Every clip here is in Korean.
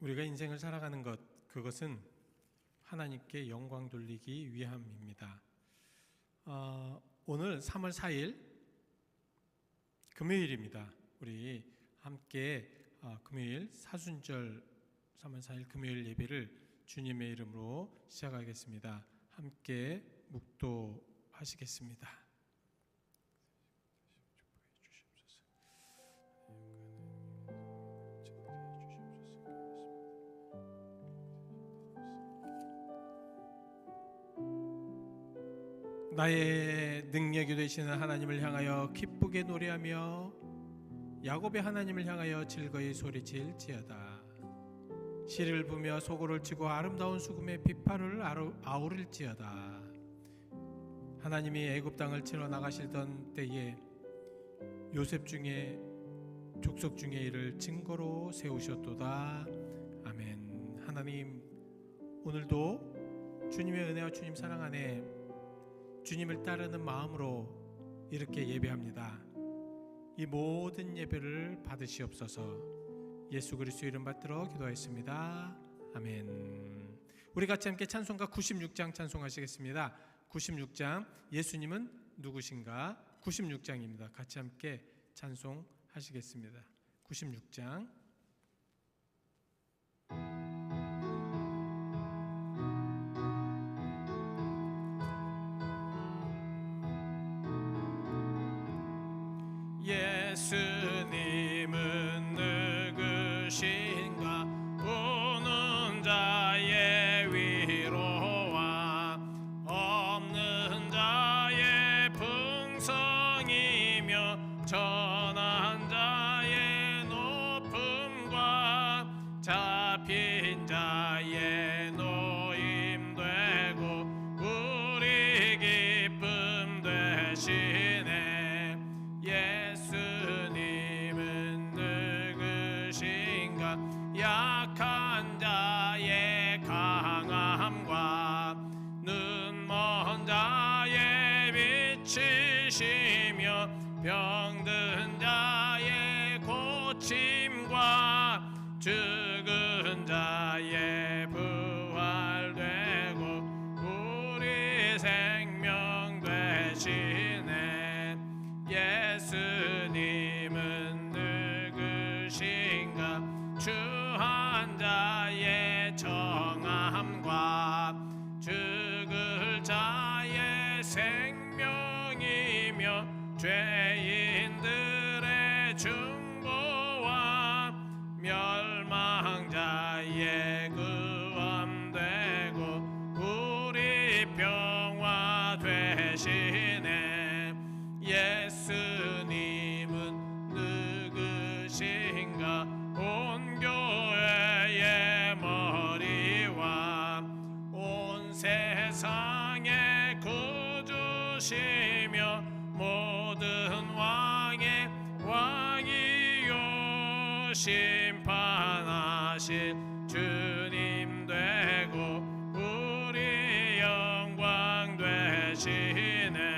우리가 인생을 살아가는 것, 그것은 하나님께 영광 돌리기 위함입니다. 오늘 3월 4일 금요일입니다. 우리 함께 금요일 사순절 3월 4일 금요일 예배를 주님의 이름으로 시작하겠습니다. 함께 묵도하시겠습니다. 나의 능력이 되시는 하나님을 향하여 기쁘게 노래하며 야곱의 하나님을 향하여 즐거이 소리칠지어다. 시를 부며 소고를 치고 아름다운 수금의 비파를 아우를지어다. 하나님이 애굽 땅을 치러 나가시던 때에 요셉 중에 족속 중에 이를 증거로 세우셨도다. 아멘. 하나님, 오늘도 주님의 은혜와 주님 사랑 안에 주님을 따르는 마음으로 이렇게 예배합니다. 이 모든 예배를 받으시옵소서. 예수 그리스도 이름 받들어 기도하였습니다. 아멘. 우리 같이 함께 찬송가 96장 찬송하시겠습니다. 96장 예수님은 누구신가? 96장입니다. 같이 함께 찬송하시겠습니다. 96장 예수님은 누구신가? 우는 자의 위로와 없는 자의 풍성이며 전한 자의 높음과 잡힌 자의 노임되고 우리 기쁨 되시네. 예수님은 누구신가? 약한 자의 강함과 눈먼 자의 빛이시며 병든 자의 고침과 죽은 자의 부활되고 우리 생명 되시네. 예수님은 누구신가? 추한 자의 정함과 죽을 자의 생명이며 죄인들의 중보와 멸망자의 구원되고 우리 평화 되시네. 예수님은 누구신가? 온 교회의 머리와 온 세상의 구주시며 모든 왕의 왕이요 심판하신 주님 되고 우리 영광 되시네.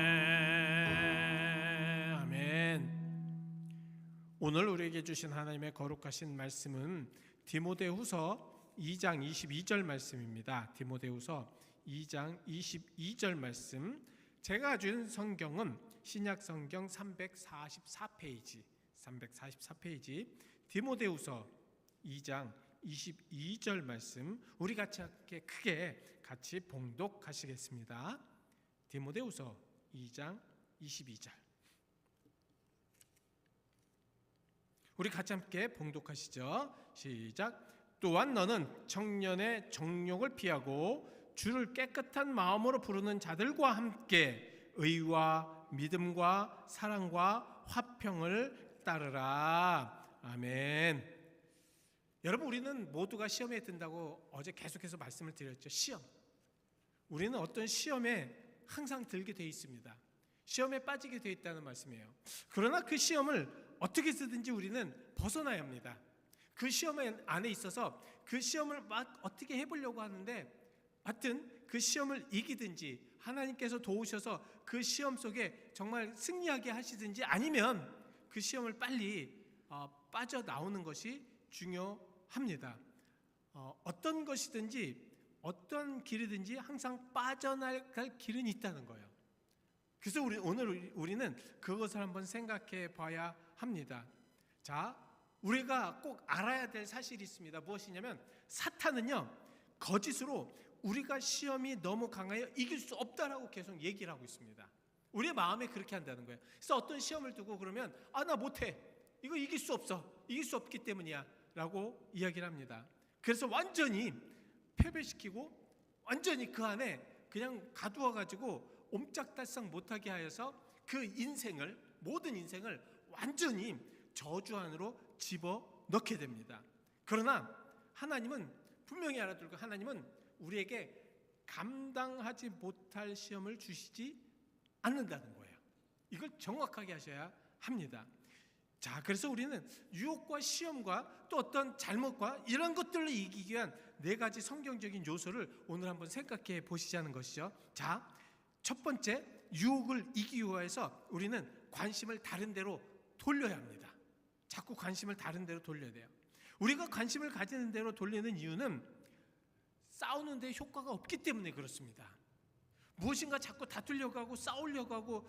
오늘 우리에게 주신 하나님의 거룩하신 말씀은 디모데후서 2장 22절 말씀입니다. 디모데후서 2장 22절 말씀. 제가 준 성경은 신약 성경 344페이지 디모데후서 2장 22절 말씀 우리 같이 함께 크게 같이 봉독하시겠습니다. 디모데후서 2장 22절 우리 같이 함께 봉독하시죠. 시작. 또한 너는 청년의 정욕을 피하고 주를 깨끗한 마음으로 부르는 자들과 함께 의와 믿음과 사랑과 화평을 따르라. 아멘. 여러분, 우리는 모두가 시험에 든다고 어제 계속해서 말씀을 드렸죠. 시험. 우리는 어떤 시험에 항상 들게 되어 있습니다. 시험에 빠지게 되어 있다는 말씀이에요. 그러나 그 시험을 어떻게 쓰든지 우리는 벗어나야 합니다. 그 시험 안에 있어서 그 시험을 막 어떻게 해보려고 하는데 하여튼 그 시험을 이기든지 하나님께서 도우셔서 그 시험 속에 정말 승리하게 하시든지 아니면 그 시험을 빨리 빠져나오는 것이 중요합니다. 어떤 것이든지 어떤 길이든지 항상 빠져나갈 길은 있다는 거예요. 그래서 오늘 우리는 그것을 한번 생각해 봐야 합니다. 자, 우리가 꼭 알아야 될 사실이 있습니다. 무엇이냐면 사탄은요, 거짓으로 우리가 시험이 너무 강하여 이길 수 없다라고 계속 얘기를 하고 있습니다. 우리의 마음에 그렇게 한다는 거예요. 그래서 어떤 시험을 두고 그러면 나 못해, 이거 이길 수 없어, 이길 수 없기 때문이야 라고 이야기를 합니다. 그래서 완전히 패배시키고 완전히 그 안에 그냥 가두어가지고 옴짝달싹 못하게 하여서 그 인생을, 모든 인생을 완전히 저주 안으로 집어넣게 됩니다. 그러나 하나님은 분명히 알아들고, 하나님은 우리에게 감당하지 못할 시험을 주시지 않는다는 거예요. 이걸 정확하게 하셔야 합니다. 자, 그래서 우리는 유혹과 시험과 또 어떤 잘못과 이런 것들을 이기기 위한 4가지 성경적인 요소를 오늘 한번 생각해 보시자는 것이죠. 자, 첫 번째, 유혹을 이기기 위해서 우리는 관심을 다른 데로 돌려야 합니다. 자꾸 관심을 다른 데로 돌려야 돼요. 우리가 관심을 가지는 대로 돌리는 이유는 싸우는 데 효과가 없기 때문에 그렇습니다. 무엇인가 자꾸 다투려고 하고 싸우려고 하고,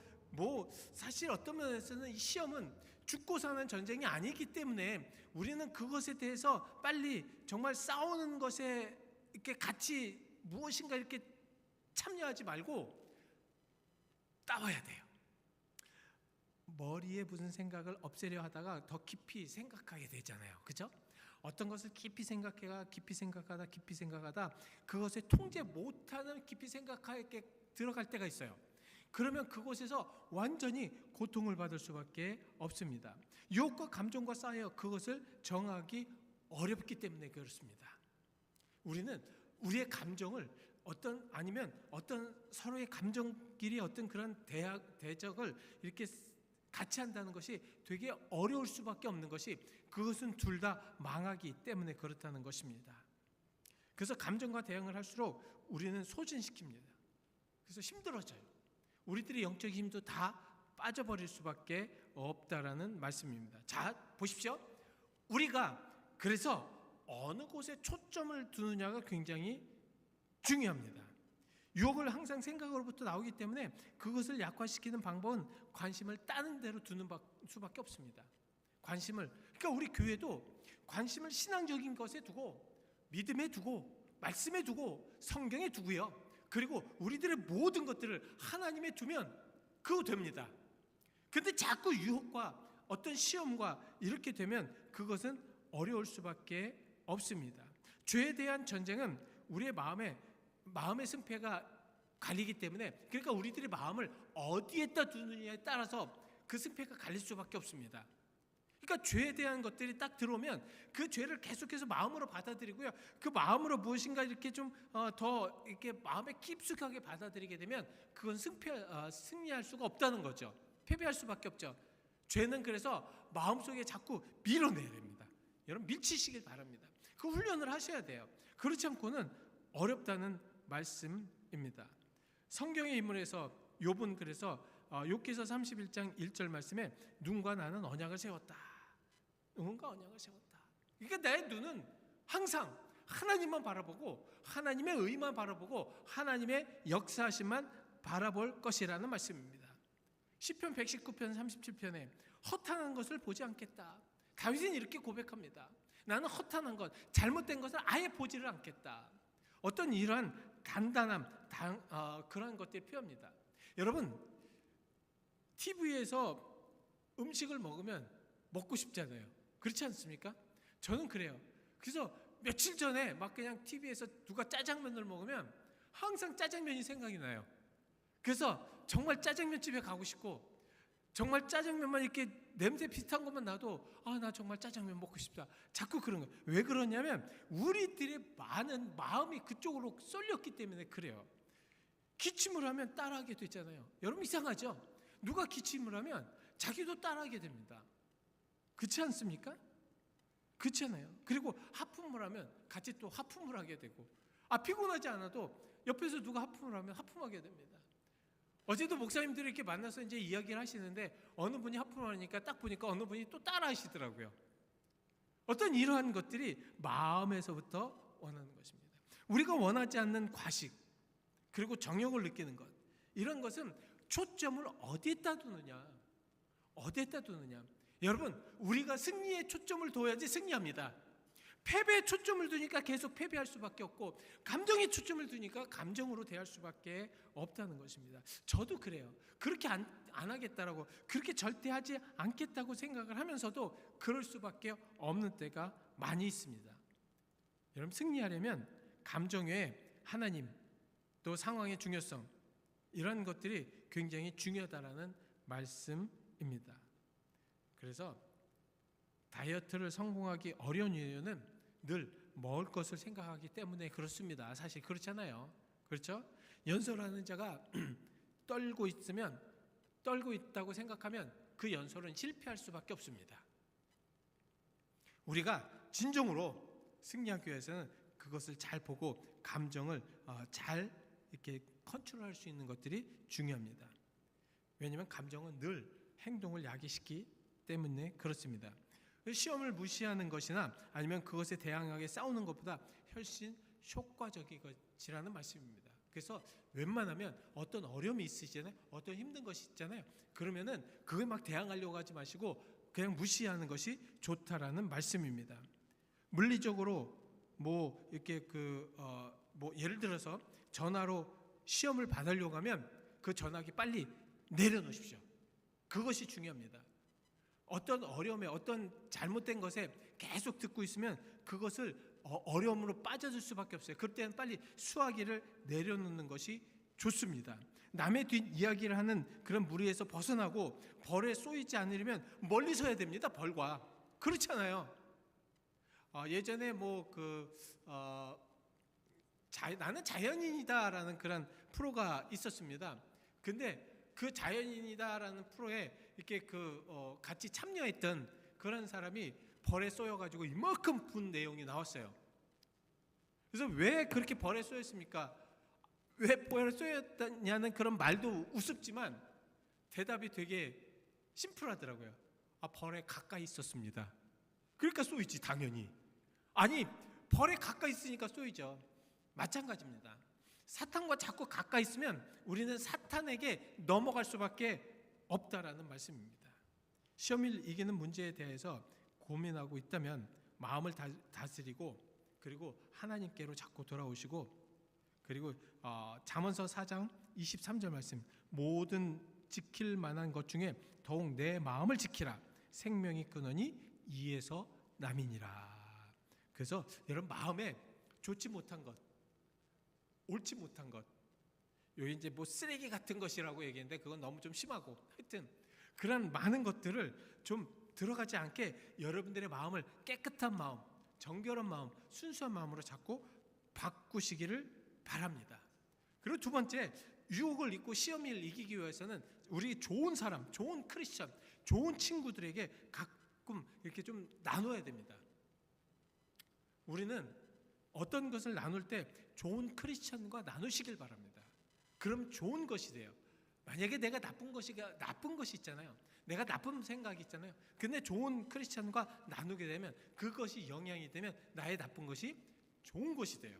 사실 어떤 면에서는 이 시험은 죽고 사는 전쟁이 아니기 때문에 우리는 그것에 대해서 빨리 정말 싸우는 것에 이렇게 같이 무엇인가 이렇게 참여하지 말고 따와야 돼요. 머리에 무슨 생각을 없애려 하다가 더 깊이 생각하게 되잖아요. 그죠? 어떤 것을 깊이 생각하다 그것에 통제 못하는 깊이 생각하게 들어갈 때가 있어요. 그러면 그곳에서 완전히 고통을 받을 수밖에 없습니다. 유혹과 감정과 쌓여 그것을 정하기 어렵기 때문에 그렇습니다. 우리는 우리의 감정을 아니면 어떤 서로의 감정끼리 어떤 그런 대적을 이렇게 같이 한다는 것이 되게 어려울 수밖에 없는 것이, 그것은 둘 다 망하기 때문에 그렇다는 것입니다. 그래서 감정과 대응을 할수록 우리는 소진시킵니다. 그래서 힘들어져요. 우리들의 영적 힘도 다 빠져버릴 수밖에 없다라는 말씀입니다. 자, 보십시오. 우리가 그래서 어느 곳에 초점을 두느냐가 굉장히 중요합니다. 유혹을 항상 생각으로부터 나오기 때문에 그것을 약화시키는 방법은 관심을 다른 데로 두는 수밖에 없습니다. 그러니까 우리 교회도 관심을 신앙적인 것에 두고, 믿음에 두고, 말씀에 두고, 성경에 두고요. 그리고 우리들의 모든 것들을 하나님에 두면 그거 됩니다. 근데 자꾸 유혹과 어떤 시험과 이렇게 되면 그것은 어려울 수밖에 없습니다. 죄에 대한 전쟁은 우리의 마음의 승패가 갈리기 때문에, 그러니까 우리들의 마음을 어디에다 두느냐에 따라서 그 승패가 갈릴 수밖에 없습니다. 그러니까 죄에 대한 것들이 딱 들어오면 그 죄를 계속해서 마음으로 받아들이고요. 그 마음으로 무엇인가 이렇게 좀 더 이렇게 마음에 깊숙하게 받아들이게 되면 그건 승리할 수가 없다는 거죠. 패배할 수밖에 없죠. 죄는 그래서 마음속에 자꾸 밀어내야 됩니다. 여러분, 밀치시길 바랍니다. 그 훈련을 하셔야 돼요. 그렇지 않고는 어렵다는 말씀입니다. 성경의 인물에서 욥은 그래서 욥기서 31장 1절 말씀에 눈과 나는 언약을 세웠다. 눈과 언약을 세웠다. 그러니까 내 눈은 항상 하나님만 바라보고 하나님의 의만 바라보고 하나님의 역사하심만 바라볼 것이라는 말씀입니다. 시편 119편 37편에 허탄한 것을 보지 않겠다. 다윗은 이렇게 고백합니다. 나는 허탄한 것, 잘못된 것을 아예 보지를 않겠다. 어떤 이러한 단단함, 그런 것들이 필요합니다. 여러분, TV에서 음식을 먹으면 먹고 싶잖아요. 그렇지 않습니까? 저는 그래요. 그래서 며칠 전에 막 그냥 TV에서 누가 짜장면을 먹으면 항상 짜장면이 생각이 나요. 그래서 정말 짜장면집에 가고 싶고, 정말 짜장면만 이렇게 냄새 비슷한 것만 나도 나 정말 짜장면 먹고 싶다. 자꾸 그런 거예요. 왜 그러냐면 우리들의 많은 마음이 그쪽으로 쏠렸기 때문에 그래요. 기침을 하면 따라하게 되잖아요. 여러분, 이상하죠? 누가 기침을 하면 자기도 따라하게 됩니다. 그렇지 않습니까? 그렇잖아요. 그리고 하품을 하면 같이 또 하품을 하게 되고, 피곤하지 않아도 옆에서 누가 하품을 하면 하품하게 됩니다. 어제도 목사님들이 이렇게 만나서 이제 이야기를 하시는데 어느 분이 하품을 하니까 딱 보니까 어느 분이 또 따라 하시더라고요. 어떤 이러한 것들이 마음에서부터 원하는 것입니다. 우리가 원하지 않는 과식, 그리고 정욕을 느끼는 것, 이런 것은 초점을 어디에다 두느냐, 어디에다 두느냐. 여러분, 우리가 승리에 초점을 둬야지 승리합니다. 패배에 초점을 두니까 계속 패배할 수밖에 없고, 감정에 초점을 두니까 감정으로 대할 수밖에 없다는 것입니다. 저도 그래요. 그렇게 안 하겠다라고, 그렇게 절대 하지 않겠다고 생각을 하면서도 그럴 수밖에 없는 때가 많이 있습니다. 여러분, 승리하려면 감정 외에 하나님, 또 상황의 중요성, 이런 것들이 굉장히 중요하다라는 말씀입니다. 그래서 다이어트를 성공하기 어려운 이유는 늘 먹을 것을 생각하기 때문에 그렇습니다. 사실 그렇잖아요. 그렇죠? 연설하는 자가 떨고 있다고 생각하면 그 연설은 실패할 수밖에 없습니다. 우리가 진정으로 승리하기 위해서는 그것을 잘 보고 감정을 잘 이렇게 컨트롤할 수 있는 것들이 중요합니다. 왜냐하면 감정은 늘 행동을 야기시키기 때문에 그렇습니다. 시험을 무시하는 것이나 아니면 그것에 대항하게 싸우는 것보다 훨씬 효과적인 것이라는 말씀입니다. 그래서 웬만하면 어떤 어려움이 있으시잖아요, 어떤 힘든 것이 있잖아요. 그러면은 그걸 막 대항하려고 하지 마시고 그냥 무시하는 것이 좋다라는 말씀입니다. 물리적으로 뭐 이렇게 뭐 예를 들어서 전화로 시험을 받으려고 하면 그 전화기 빨리 내려놓으십시오. 그것이 중요합니다. 어떤 어려움에, 어떤 잘못된 것에 계속 듣고 있으면 그것을 어려움으로 빠져들 수밖에 없어요. 그때는 빨리 수화기를 내려놓는 것이 좋습니다. 남의 뒷 이야기를 하는 그런 무리에서 벗어나고 벌에 쏘이지 않으려면 멀리 서야 됩니다. 벌과. 그렇잖아요. 예전에 나는 자연인이다라는 그런 프로가 있었습니다. 근데 그 자연인이다라는 프로에 이렇게 같이 참여했던 그런 사람이 벌에 쏘여가지고 이만큼 분 내용이 나왔어요. 그래서 왜 그렇게 벌에 쏘였습니까? 왜 벌에 쏘였냐는 그런 말도 우습지만 대답이 되게 심플하더라고요. 벌에 가까이 있었습니다. 그러니까 쏘이지 당연히. 아니, 벌에 가까이 있으니까 쏘이죠. 마찬가지입니다. 사탄과 자꾸 가까이 있으면 우리는 사탄에게 넘어갈 수밖에 없다라는 말씀입니다. 시험을 이기는 문제에 대해서 고민하고 있다면 마음을 다스리고, 그리고 하나님께로 자꾸 돌아오시고, 그리고 잠언서 4장 23절 말씀, 모든 지킬 만한 것 중에 더욱 내 마음을 지키라. 생명이 끊으니 이에서 남이니라. 그래서 여러분, 마음에 좋지 못한 것, 옳지 못한 것, 여기 이제 뭐 쓰레기 같은 것이라고 얘기했는데 그건 너무 좀 심하고, 하여튼 그런 많은 것들을 좀 들어가지 않게 여러분들의 마음을 깨끗한 마음, 정결한 마음, 순수한 마음으로 자꾸 바꾸시기를 바랍니다. 그리고 두 번째, 유혹을 잊고 시험을 이기기 위해서는 우리 좋은 사람, 좋은 크리스천, 좋은 친구들에게 가끔 이렇게 좀 나눠야 됩니다. 우리는 어떤 것을 나눌 때 좋은 크리스천과 나누시길 바랍니다. 그럼 좋은 것이 돼요. 만약에 내가 나쁜 것이 있잖아요. 내가 나쁜 생각이 있잖아요. 근데 좋은 크리스천과 나누게 되면 그것이 영향이 되면 나의 나쁜 것이 좋은 것이 돼요.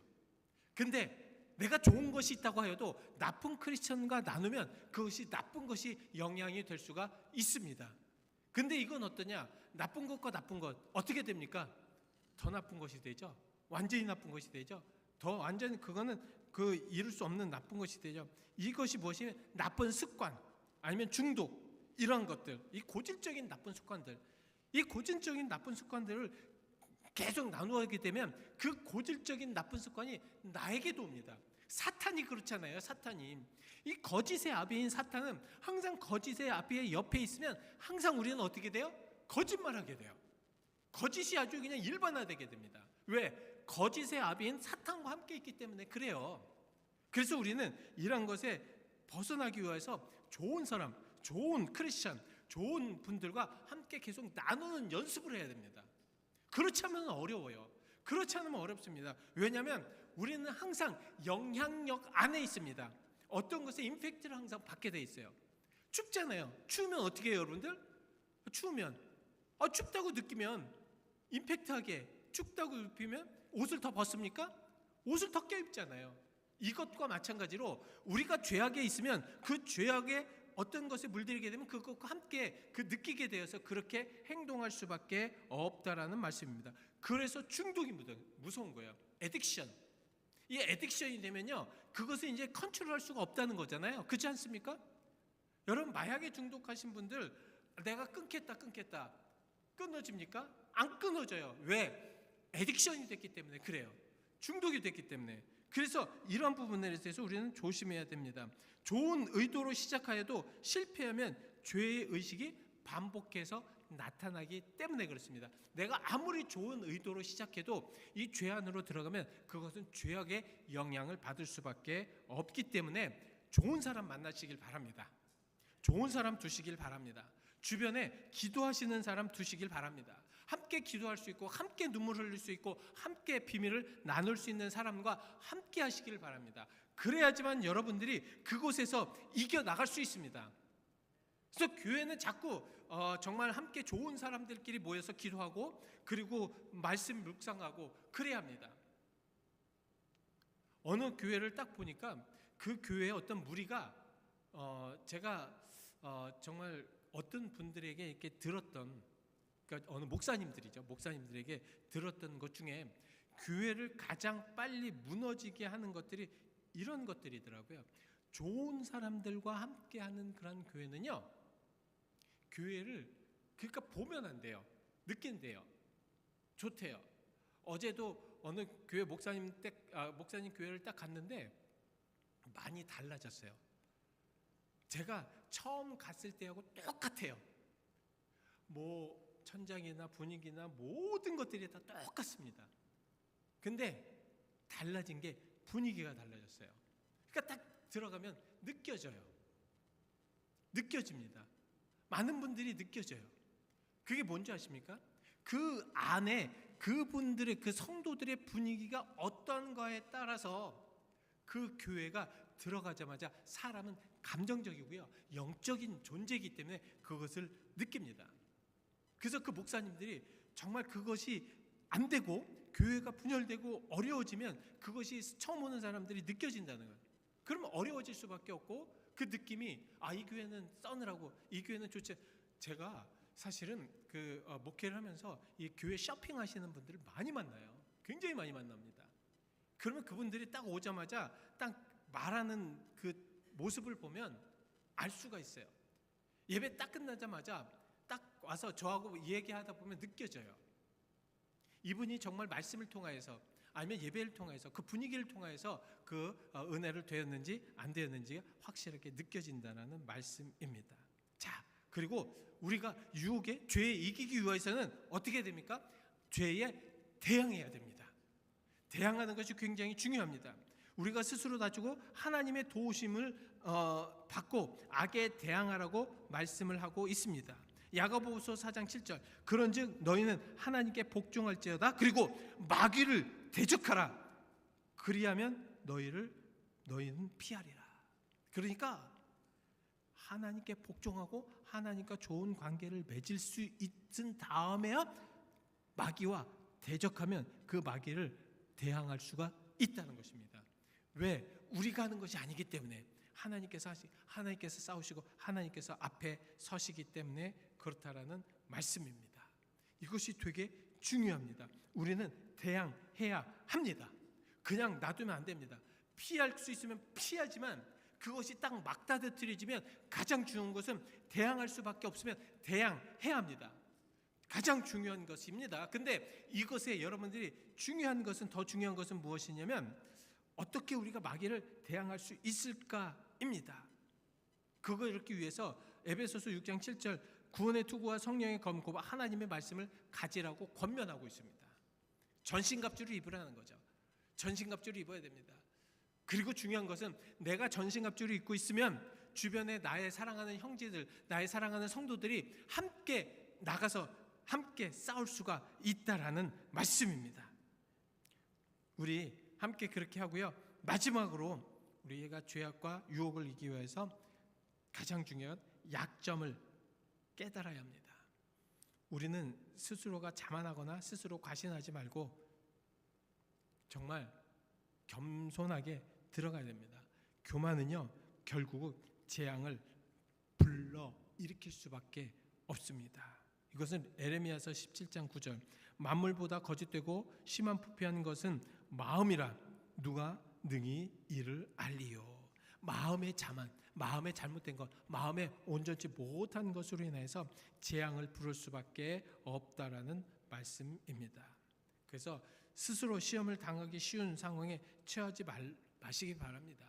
근데 내가 좋은 것이 있다고 하여도 나쁜 크리스천과 나누면 그것이 나쁜 것이 영향이 될 수가 있습니다. 근데 이건 어떠냐? 나쁜 것과 나쁜 것 어떻게 됩니까? 더 나쁜 것이 되죠. 완전히 나쁜 것이 되죠. 더 완전히 그거는 이룰 수 없는 나쁜 것이 되죠. 이것이 무엇이면 나쁜 습관, 아니면 중독, 이런 것들, 이 고질적인 나쁜 습관들, 이 고질적인 나쁜 습관들을 계속 나누게 되면 그 고질적인 나쁜 습관이 나에게도 옵니다. 사탄이 그렇잖아요. 사탄이, 이 거짓의 아비인 사탄은 항상 거짓의 아비의 옆에 있으면 항상 우리는 어떻게 돼요? 거짓말하게 돼요. 거짓이 아주 그냥 일반화되게 됩니다. 왜? 거짓의 아비인 사탄과 함께 있기 때문에 그래요. 그래서 우리는 이런 것에 벗어나기 위해서 좋은 사람, 좋은 크리스천, 좋은 분들과 함께 계속 나누는 연습을 해야 됩니다. 그렇지 않으면 어려워요. 그렇지 않으면 어렵습니다. 왜냐하면 우리는 항상 영향력 안에 있습니다. 어떤 것에 임팩트를 항상 받게 돼 있어요. 춥잖아요. 추우면 어떻게 해요, 여러분들? 추우면 춥다고 느끼면 임팩트하게, 춥다고 느끼면 옷을 더 벗습니까? 옷을 더 껴입잖아요. 이것과 마찬가지로 우리가 죄악에 있으면 그 죄악에 어떤 것에 물들이게 되면 그것과 함께 그 느끼게 되어서 그렇게 행동할 수밖에 없다라는 말씀입니다. 그래서 중독이 무서운 거예요. 애딕션. 이 애딕션이 되면요, 그것을 이제 컨트롤할 수가 없다는 거잖아요. 그렇지 않습니까? 여러분, 마약에 중독하신 분들, 내가 끊겠다 끊어집니까? 안 끊어져요. 왜? 애딕션이 됐기 때문에 그래요. 중독이 됐기 때문에. 그래서 이런 부분에 대해서 우리는 조심해야 됩니다. 좋은 의도로 시작하여도 실패하면 죄의 의식이 반복해서 나타나기 때문에 그렇습니다. 내가 아무리 좋은 의도로 시작해도 이 죄 안으로 들어가면 그것은 죄악의 영향을 받을 수밖에 없기 때문에 좋은 사람 만나시길 바랍니다. 좋은 사람 두시길 바랍니다. 주변에 기도하시는 사람 두시길 바랍니다. 함께 기도할 수 있고 함께 눈물 흘릴 수 있고 함께 비밀을 나눌 수 있는 사람과 함께 하시길 바랍니다. 그래야지만 여러분들이 그곳에서 이겨나갈 수 있습니다. 그래서 교회는 자꾸 정말 함께 좋은 사람들끼리 모여서 기도하고 그리고 말씀 묵상하고 그래야 합니다. 어느 교회를 딱 보니까 그 교회의 어떤 무리가 제가 정말 어떤 분들에게 이렇게 들었던, 그러니까 어느 목사님들에게 들었던 것 중에 교회를 가장 빨리 무너지게 하는 것들이 이런 것들이더라고요. 좋은 사람들과 함께하는 그런 교회는요, 교회를 그러니까 보면 안 돼요. 느낀대요. 좋대요. 어제도 어느 교회 목사님 교회를 딱 갔는데 많이 달라졌어요. 제가 처음 갔을 때하고 똑같아요. 뭐 천장이나 분위기나 모든 것들이 다 똑같습니다. 근데 달라진 게 분위기가 달라졌어요. 그러니까 딱 들어가면 느껴집니다. 많은 분들이 느껴져요. 그게 뭔지 아십니까? 그 안에 그분들의 그 성도들의 분위기가 어떤 거에 따라서 그 교회가 들어가자마자 사람은 감정적이고요, 영적인 존재이기 때문에 그것을 느낍니다. 그래서 그 목사님들이 정말 그것이 안 되고 교회가 분열되고 어려워지면 그것이 처음 오는 사람들이 느껴진다는 거예요. 그러면 어려워질 수밖에 없고 그 느낌이 이 교회는 써느라고 이 교회는 좋지. 제가 사실은 그 목회를 하면서 이 교회 쇼핑하시는 분들을 많이 만나요. 굉장히 많이 만납니다. 그러면 그분들이 딱 오자마자 딱 말하는 그 모습을 보면 알 수가 있어요. 예배 딱 끝나자마자 딱 와서 저하고 얘기하다 보면 느껴져요. 이분이 정말 말씀을 통하여서 아니면 예배를 통해서 그 분위기를 통해서 그 은혜를 되었는지 안 되었는지가 확실하게 느껴진다는 말씀입니다. 자, 그리고 우리가 유혹에 죄에 이기기 위해서는 어떻게 됩니까? 죄에 대항해야 됩니다. 대항하는 것이 굉장히 중요합니다. 우리가 스스로 다지고 하나님의 도우심을 받고 악에 대항하라고 말씀을 하고 있습니다. 야고보서 4장 7절 그런즉 너희는 하나님께 복종할지어다 그리고 마귀를 대적하라 그리하면 너희는 피하리라. 그러니까 하나님께 복종하고 하나님과 좋은 관계를 맺을 수 있은 다음에야 마귀와 대적하면 그 마귀를 대항할 수가 있다는 것입니다. 왜? 우리가 하는 것이 아니기 때문에 하나님께서 싸우시고 하나님께서 앞에 서시기 때문에 그렇다라는 말씀입니다. 이것이 되게 중요합니다. 우리는 대항해야 합니다. 그냥 놔두면 안 됩니다. 피할 수 있으면 피하지만 그것이 딱 막다트려지면 가장 중요한 것은 대항할 수밖에 없으면 대항해야 합니다. 가장 중요한 것입니다. 근데 이것에 여러분들이 더 중요한 것은 무엇이냐면 어떻게 우리가 마귀를 대항할 수 있을까입니다. 그걸 이렇게 위해서 에베소서 6장 7절 구원의 투구와 성령의 검고와 하나님의 말씀을 가지라고 권면하고 있습니다. 전신갑주를 입으라는 거죠. 전신갑주를 입어야 됩니다. 그리고 중요한 것은 내가 전신갑주를 입고 있으면 주변에 나의 사랑하는 형제들, 나의 사랑하는 성도들이 함께 나가서 함께 싸울 수가 있다라는 말씀입니다. 우리 함께 그렇게 하고요. 마지막으로 우리가 죄악과 유혹을 이기기 위해서 가장 중요한 약점을 깨달아야 합니다. 우리는 스스로가 자만하거나 스스로 과신하지 말고 정말 겸손하게 들어가야 됩니다. 교만은요, 결국 재앙을 불러 일으킬 수밖에 없습니다. 이것은 에레미야서 17장 9절. 만물보다 거짓되고 심한 부패한 것은 마음이라 누가 능히 이를 알리요. 마음의 자만, 마음의 잘못된 것, 마음에 온전치 못한 것으로 인해서 재앙을 부를 수밖에 없다라는 말씀입니다. 그래서 스스로 시험을 당하기 쉬운 상황에 처하지 마시기 바랍니다.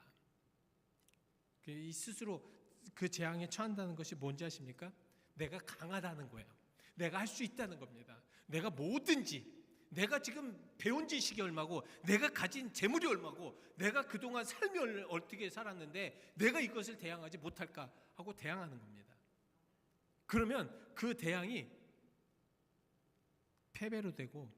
이 스스로 그 재앙에 처한다는 것이 뭔지 아십니까? 내가 강하다는 거예요. 내가 할 수 있다는 겁니다. 내가 뭐든지, 내가 지금 배운 지식이 얼마고, 내가 가진 재물이 얼마고, 내가 그동안 삶이 어떻게 살았는데 내가 이것을 대항하지 못할까 하고 대항하는 겁니다. 그러면 그 대항이 패배로 되고,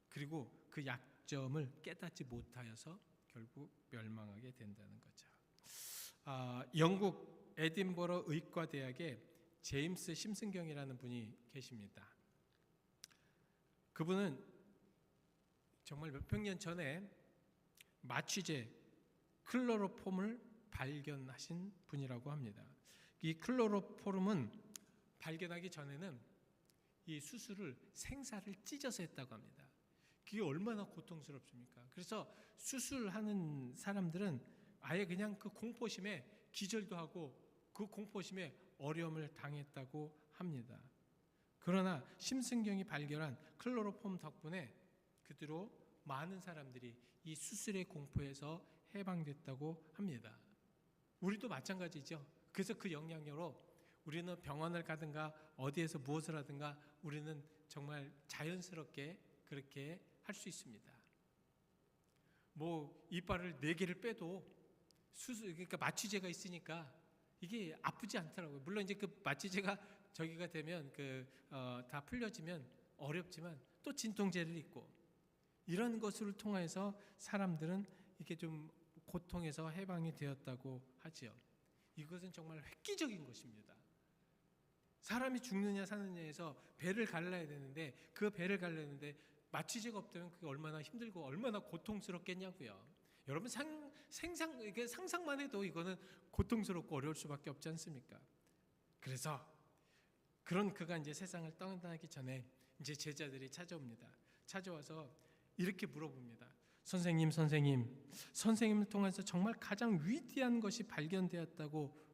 그리고 그 약점을 깨닫지 못하여서 결국 멸망하게 된다는 거죠. 영국 에딘버러 의과대학에 제임스 심슨경이라는 분이 계십니다. 그분은 정말 몇백 년 전에 마취제 클로로폼을 발견하신 분이라고 합니다. 이 클로로폼은 발견하기 전에는 이 수술을 생사를 찢어서 했다고 합니다. 그게 얼마나 고통스럽습니까? 그래서 수술하는 사람들은 아예 그냥 그 공포심에 기절도 하고 그 공포심에 어려움을 당했다고 합니다. 그러나 심슨경이 발견한 클로로폼 덕분에 그 뒤로 많은 사람들이 이 수술의 공포에서 해방됐다고 합니다. 우리도 마찬가지죠. 그래서 그 영향력으로 우리는 병원을 가든가 어디에서 무엇을 하든가 우리는 정말 자연스럽게 그렇게 할 수 있습니다. 뭐 이빨을 4개를 빼도 그러니까 마취제가 있으니까 이게 아프지 않더라고요. 물론 이제 그 마취제가 저기가 되면 다 풀려지면 어렵지만 또 진통제를 있고 이런 것을 통해서 사람들은 이게 좀 고통에서 해방이 되었다고 하지요. 이것은 정말 획기적인 것입니다. 사람이 죽느냐 사느냐에서 배를 갈라야 되는데 그 배를 갈라는데 마취제가 없다면 그게 얼마나 힘들고 얼마나 고통스럽겠냐고요. 여러분 상상만 해도 이거는 고통스럽고 어려울 수밖에 없지 않습니까? 그래서 그런 그가 이제 세상을 떠나기 전에 이제 제자들이 찾아옵니다. 찾아와서 이렇게 물어봅니다. 선생님을 통해서 정말 가장 위대한 것이 발견되었다고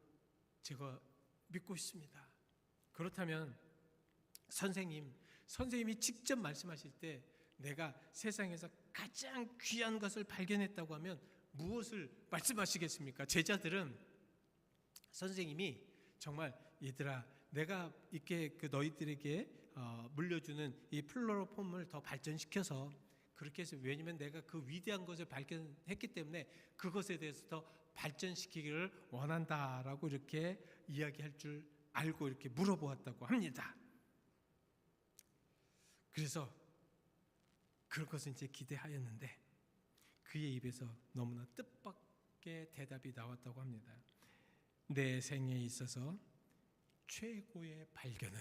제가 믿고 있습니다. 그렇다면 선생님이 직접 말씀하실 때 내가 세상에서 가장 귀한 것을 발견했다고 하면 무엇을 말씀하시겠습니까? 제자들은 선생님이 정말 얘들아 내가 이렇게 너희들에게 물려주는 이 플로로폼을 더 발전시켜서 그렇게 해서 왜냐면 내가 그 위대한 것을 발견했기 때문에 그것에 대해서 더 발전시키기를 원한다라고 이렇게 이야기할 줄 알고 이렇게 물어보았다고 합니다. 그래서 그런 것을 이제 기대하였는데 그의 입에서 너무나 뜻밖의 대답이 나왔다고 합니다. 내 생에 있어서 최고의 발견은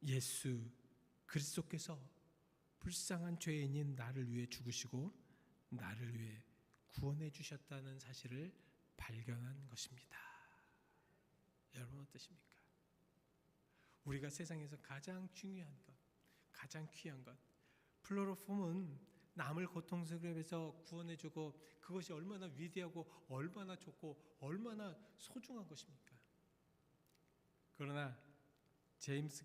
예수 그리스도께서 불쌍한 죄인인 나를 위해 죽으시고 나를 위해 구원해 주셨다는 사실을 발견한 것입니다. 여러분 어떠십니까? 우리가 세상에서 가장 중요한 것, 가장 귀한 것, 플로로폼은 남을 고통스러움에서 구원해주고 그것이 얼마나 위대하고 얼마나 좋고 얼마나 소중한 것입니까? 그러나 제임스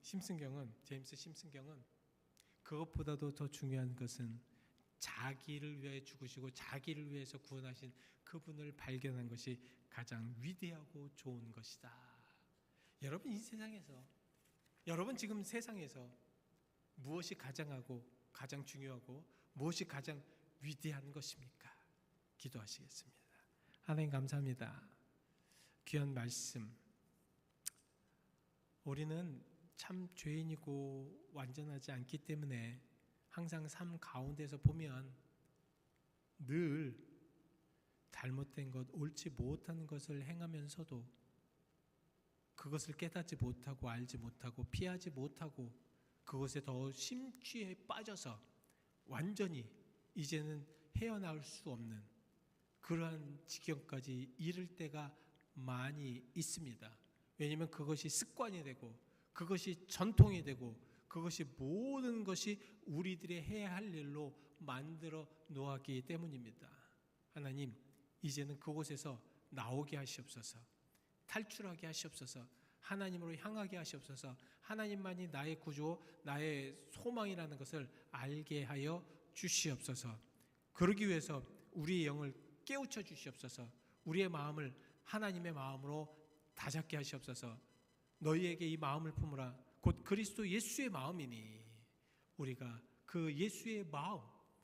심슨경은 그것보다도 더 중요한 것은 자기를 위해 죽으시고 자기를 위해서 구원하신 그분을 발견한 것이 가장 위대하고 좋은 것이다. 여러분 이 세상에서 여러분 지금 세상에서 무엇이 가장 중요하고 무엇이 가장 위대한 것입니까? 기도하시겠습니다. 하나님 감사합니다. 귀한 말씀. 우리는 참 죄인이고 완전하지 않기 때문에 항상 삶 가운데서 보면 늘 잘못된 것, 옳지 못한 것을 행하면서도 그것을 깨닫지 못하고 알지 못하고 피하지 못하고 그것에 더 심취에 빠져서 완전히 이제는 헤어나올 수 없는 그러한 지경까지 이를 때가 많이 있습니다. 왜냐하면 그것이 습관이 되고 그것이 전통이 되고 그것이 모든 것이 우리들의 해야 할 일로 만들어 놓았기 때문입니다. 하나님, 이제는 그곳에서 나오게 하시옵소서. 탈출하게 하시옵소서. 하나님으로 향하게 하시옵소서. 하나님만이 나의 구주, 나의 소망이라는 것을 알게 하여 주시옵소서. 그러기 위해서 우리의 영을 깨우쳐 주시옵소서. 우리의 마음을 하나님의 마음으로 다잡게 하시옵소서. 너희에게 이 마음을 품으라. 곧 그리스도 예수의 마음이니 우리가 그 예수의 마음,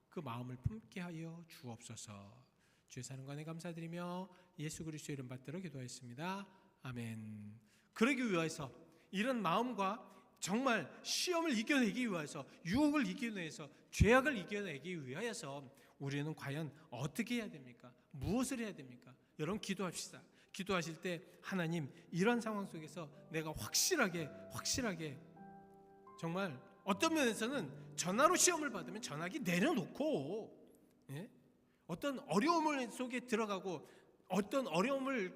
그 마음을 품게 하여 주옵소서. 주의 사는 관에 감사드리며 예수 그리스도의 이름 받들어 기도하였습니다. 아멘. 그러기 위해서 이런 마음과 정말 시험을 이겨내기 위해서, 유혹을 이겨내기 위해서, 죄악을 이겨내기 위하여서 우리는 과연 어떻게 해야 됩니까? 무엇을 해야 됩니까? 여러분 기도합시다. 기도하실 때 하나님, 이런 상황 속에서 내가 확실하게 정말 어떤 면에서는 전화로 시험을 받으면 전화기 내려놓고, 어떤 어려움을 속에 들어가고 어떤 어려움을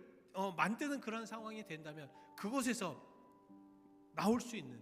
만드는 그런 상황이 된다면 그곳에서 나올 수 있는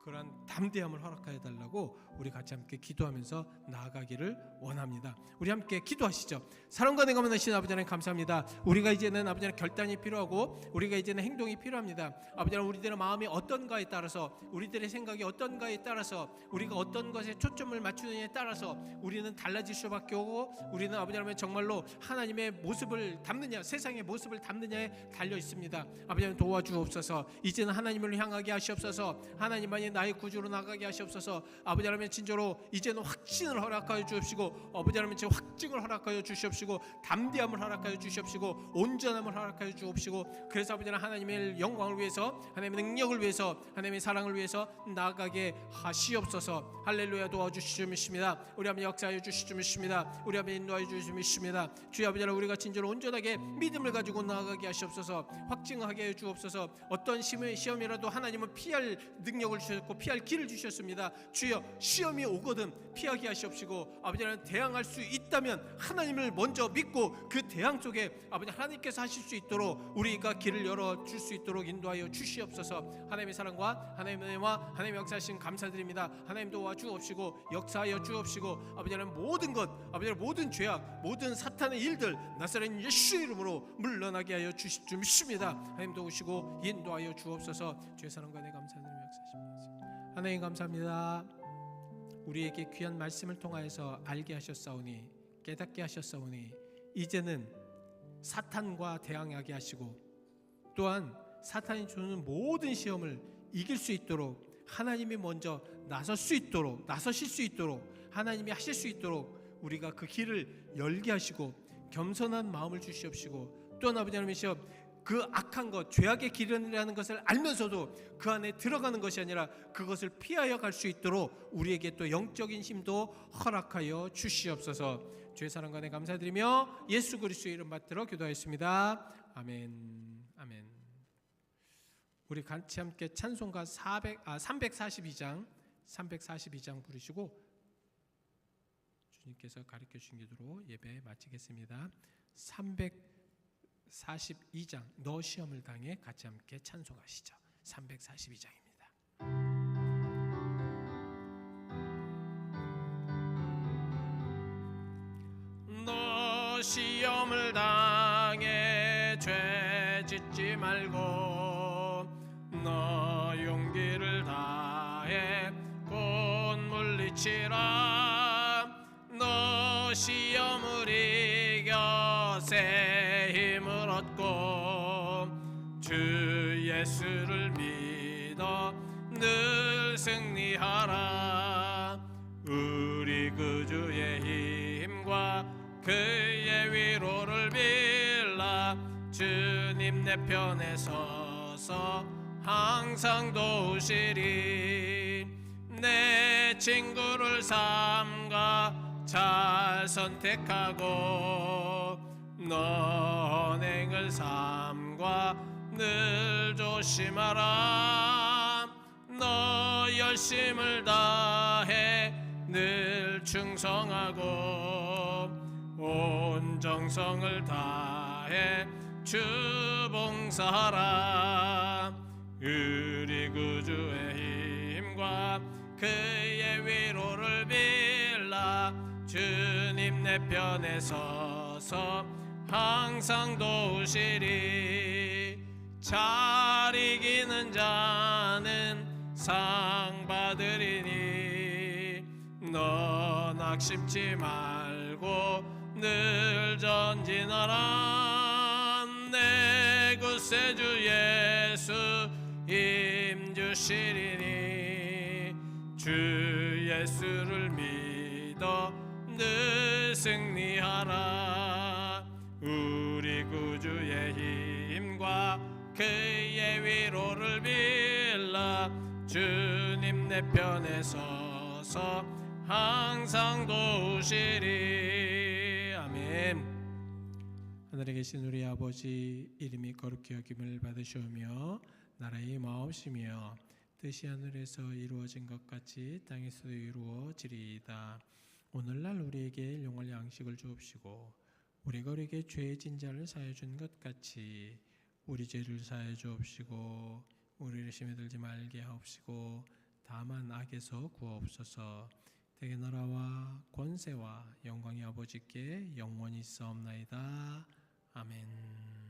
그런 담대함을 허락하여 달라고 우리 같이 함께 기도하면서 나아가기를 원합니다. 우리 함께 기도하시죠. 사랑과 내가 만나신 아버지 하나님 감사합니다. 우리가 이제는 아버지 하나님 결단이 필요하고 우리가 이제는 행동이 필요합니다. 아버지 하나님, 우리들의 마음이 어떤가에 따라서, 우리들의 생각이 어떤가에 따라서, 우리가 어떤 것에 초점을 맞추느냐에 따라서 우리는 달라질 수밖에 없고, 우리는 아버지 하나님 정말로 하나님의 모습을 담느냐, 세상의 모습을 담느냐에 달려 있습니다. 아버지 하나님 도와주옵소서. 이제는 하나님을 향하게 하시옵소서. 하나님만이 나의 구주로 나가게 하시옵소서. 아버지 하나님 진짜로 이제는 확신을 허락하여 주옵시고, 아버지 하나님 지금 확증을 허락하여 주시옵시고, 담대함을 허락하여 주시옵시고, 온전함을 허락하여 주옵시고, 그래서 아버지 하나님의 영광을 위해서, 하나님의 능력을 위해서, 하나님의 사랑을 위해서 나아가게 하시옵소서. 할렐루야. 도와주시옵니다. 우리 아버지 역사하여 주시옵니다. 우리 아버지 인도하여 주시옵니다. 주의 아버지 하나님, 우리가 진짜로 온전하게 믿음을 가지고 나아가게 하시옵소서. 확증하게 해 주옵소서. 어떤 시험이라도 하나님은 피할 능력을 주셨고 피할 길을 주셨습니다. 주여, 시험이 오거든 피하게 하시옵시고, 아버지 하나님 대항할 수 있다면 하나님을 먼저 믿고 그 대항 속에 아버지 하나님께서 하실 수 있도록 우리가 길을 열어줄 수 있도록 인도하여 주시옵소서. 하나님의 사랑과 하나님의 은혜와 하나님의 역사하신 감사드립니다. 하나님 도와주옵시고 역사하여 주옵시고, 아버지 하나님 모든 것, 아버지 하나님 모든 죄악, 모든 사탄의 일들 나사렛 예수 이름으로 물러나게 하여 주십니다. 하나님 도우시고 인도하여 주옵소서. 주의 사랑과 내 감사드리며 역사하십니다. 하나님 감사합니다. 우리에게 귀한 말씀을 통하여서 알게 하셨사오니, 깨닫게 하셨사오니, 이제는 사탄과 대항하게 하시고 또한 사탄이 주는 모든 시험을 이길 수 있도록 하나님이 먼저 나서실 수 있도록 하나님이 하실 수 있도록 우리가 그 길을 열게 하시고 겸손한 마음을 주시옵시고, 또한 아버지 하나님이시여 그 악한 것, 죄악의 길이라는 것을 알면서도 그 안에 들어가는 것이 아니라 그것을 피하여 갈 수 있도록 우리에게 또 영적인 힘도 허락하여 주시옵소서. 주의 사랑과 내 감사드리며 예수 그리스도의 이름 받들어 기도하였습니다. 아멘. 아멘. 우리 같이 함께 찬송가 342장 부르시고 주님께서 가르쳐 주신 기도로 예배 마치겠습니다. 342장 너 시험을 당해 같이 함께 찬송하시죠. 342장입니다. 너 시험을 당해 죄 짓지 말고 너 용기를 다해 곧 물리치라. 너 시험을 이겨 새 힘을 얻고 주 예수를 믿어 늘 승리하라. 우리 구주의 힘과 그의 위로를 빌라. 주님 내 편에 서서 항상 도우시리. 내 친구를 삼가 잘 선택하고 너 언행을 삼가 늘 조심하라. 너 열심을 다해 늘 충성하고 온 정성을 다해 주 봉사하라. 우리 구주의 힘과 그의 위로를 빌라. 주님 내 편에 서서 항상 도우시리. 잘 이기는 자는 상 받으리니 너 낙심치 말고 늘 전진하라. 내 구세주 예수 힘 주시리니 주 예수를 믿어 늘 승리하라. 우리 구주의 힘과 그의 위로를 빌라. 주님 내 편에 서서 항상 도우시리. 아멘. 하늘에 계신 우리 아버지, 이름이 거룩히 여김을 받으시오며 나라의 마옵시며 뜻이 하늘에서 이루어진 것 같이 땅에서도 이루어지리이다. 오늘날 우리에게 일용할 양식을 주옵시고 우리가 우리에게 죄의 진자를 사하여 준 것 같이 우리 죄를 사하여 주옵시고 우리를 시험에 들지 말게 하옵시고 다만 악에서 구하옵소서. 대개 나라와 권세와 영광이 아버지께 영원히 있사옵나이다. 아멘.